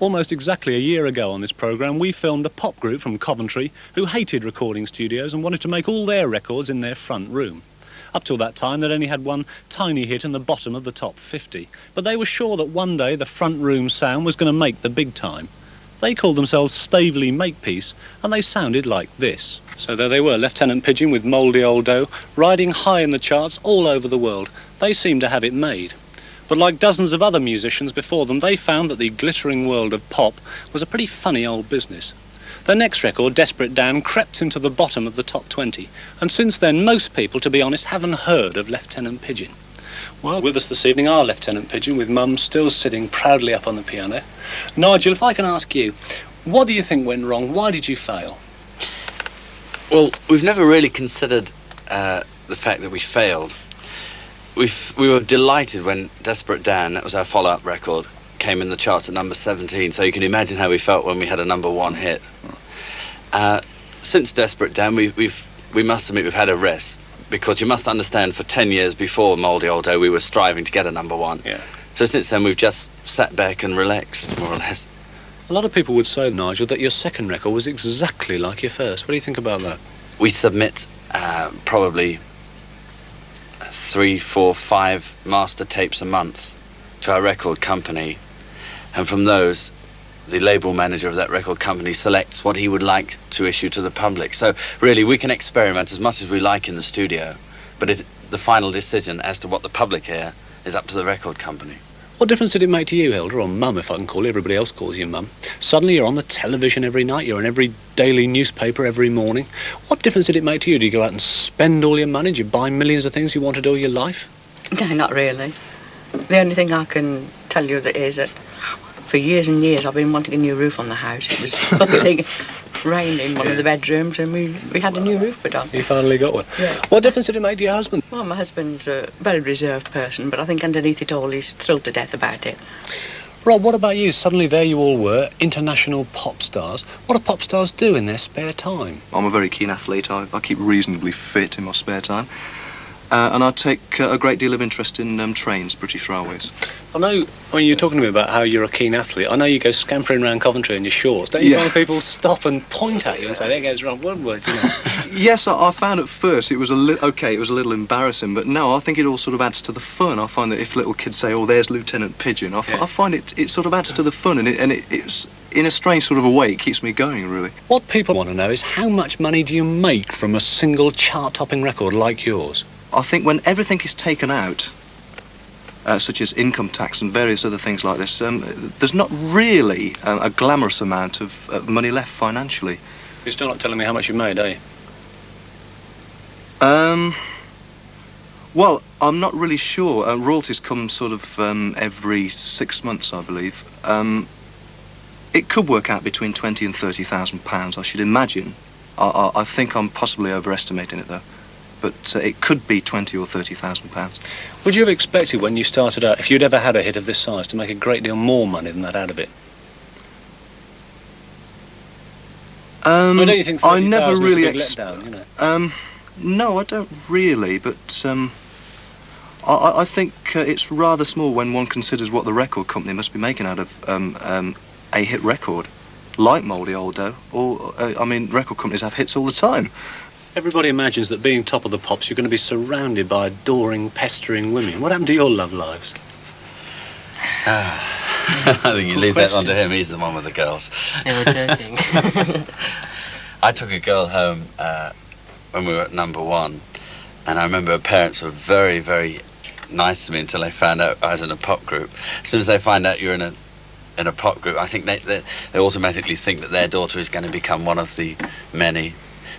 Almost exactly a year ago on this programme, we filmed a pop group from Coventry who hated recording studios and wanted to make all their records in their front room. Up till that time, they'd only had one tiny hit in the bottom of the top 50, but they were sure that one day the front room sound was going to make the big time. They called themselves Staveley Makepeace, and they sounded like this. So there they were, Lieutenant Pigeon with Mouldy Old Dough, riding high in the charts all over the world. They seemed to have it made. But like dozens of other musicians before them, they found that the glittering world of pop was a pretty funny old business. Their next record, Desperate Dan, crept into the bottom of the top 20, and since then most people, to be honest, haven't heard of Lieutenant Pigeon. Well, with us this evening are Lieutenant Pigeon, with Mum still sitting proudly up on the piano. Nigel, if I can ask you, what do you think went wrong? Why did you fail? Well, we've never really considered the fact that we failed. We were delighted when Desperate Dan, that was our follow-up record, came in the charts at number 17, so you can imagine how we felt when we had a number 1 hit. Since Desperate Dan, we must admit we've had a rest, because you must understand, for 10 years before Mouldy Old Dough, we were striving to get a number 1. Yeah. So since then, we've just sat back and relaxed, more or less. A lot of people would say, Nigel, that your second record was exactly like your first. What do you think about that? We submit probably 3, 4, 5 master tapes a month to our record company, and from those the label manager of that record company selects what he would like to issue to the public. So really we can experiment as much as we like in the studio, but the final decision as to what the public hear is up to the record company. What difference did it make to you, Hilda, or Mum, if I can call you? Everybody else calls you Mum. Suddenly you're on the television every night, you're in every daily newspaper every morning. What difference did it make to you? Do you go out and spend all your money? Do you buy millions of things you wanted all your life? No, not really. The only thing I can tell you that is that for years and years I've been wanting a new roof on the house. It was bucketing rain in one of the bedrooms and we had a new roof put on. You finally got one? Yeah. What difference did it make to your husband? Well, my husband's a very reserved person, but I think underneath it all he's thrilled to death about it. Rob, what about you? Suddenly there you all were, international pop stars. What do pop stars do in their spare time? I'm a very keen athlete. I keep reasonably fit in my spare time. And I take a great deal of interest in trains, British Railways. I know, when you're talking to me about how you're a keen athlete, I know you go scampering around Coventry in your shorts. Don't you find people stop and point at you and say, there goes Rob Woodward, you know? Yes, I found at first it was a little embarrassing, but no, I think it all sort of adds to the fun. I find that if little kids say, oh, there's Lieutenant Pigeon, I find it sort of adds to the fun, and it's in a strange sort of a way, it keeps me going, really. What people want to know is how much money do you make from a single chart-topping record like yours? I think when everything is taken out, such as income tax and various other things like this, there's not really a glamorous amount of money left financially. You're still not telling me how much you made, are you? Well, I'm not really sure. Royalties come sort of every 6 months, I believe. It could work out between £20,000 and £30,000, I should imagine. I think I'm possibly overestimating it, though. But it could be £20,000 or £30,000. Would you have expected when you started out, if you'd ever had a hit of this size, to make a great deal more money than that out of it? Don't you think I never really is a big letdown, you know? No, I don't really, but I think it's rather small when one considers what the record company must be making out of a hit record, like Mouldy Old Dough, or, I mean, record companies have hits all the time. Everybody imagines that being top of the pops, you're going to be surrounded by adoring, pestering women. What happened to your love lives? I think you leave that one to him. He's the one with the girls. Yeah, we're joking. I took a girl home when we were at number 1, and I remember her parents were very, very nice to me until they found out I was in a pop group. As soon as they find out you're in a pop group, I think they automatically think that their daughter is going to become one of the many.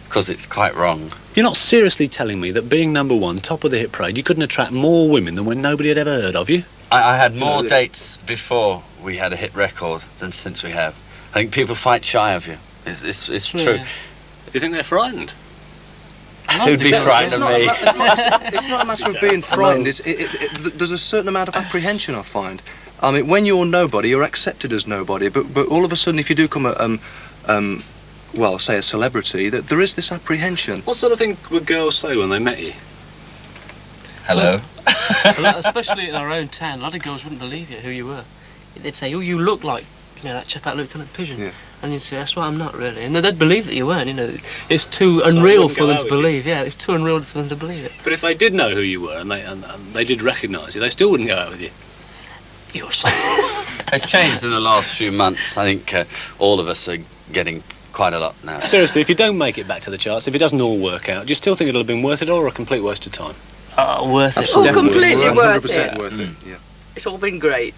Because it's quite wrong. You're not seriously telling me that being number 1, top of the hit parade, you couldn't attract more women than when nobody had ever heard of you? I had more dates before we had a hit record than since we have. I think people fight shy of you. It's true. Do you think they're frightened? Who'd be frightened of me? It's not a matter of being frightened. There's a certain amount of apprehension, I find. I mean, when you're nobody, you're accepted as nobody, but all of a sudden, if you do come well, say a celebrity, that there is this apprehension. What sort of thing would girls say when they met you? Hello. Especially in our own town, a lot of girls wouldn't believe you, who you were. They'd say, oh, you look like you know, that chap out Lieutenant Pigeon. Yeah. And you'd say, that's right, I'm not really. And they'd believe that you weren't, you know. It's too unreal for them to believe. Yeah, it's too unreal for them to believe it. But if they did know who you were and they did recognise you, they still wouldn't go out with you. You're so... It's changed in the last few months. I think all of us are getting quite a lot now. Seriously, if you don't make it back to the charts, if it doesn't all work out, do you still think it'll have been worth it or a complete waste of time? Worth it. Oh, completely worth 100% it. worth it, yeah. It's all been great.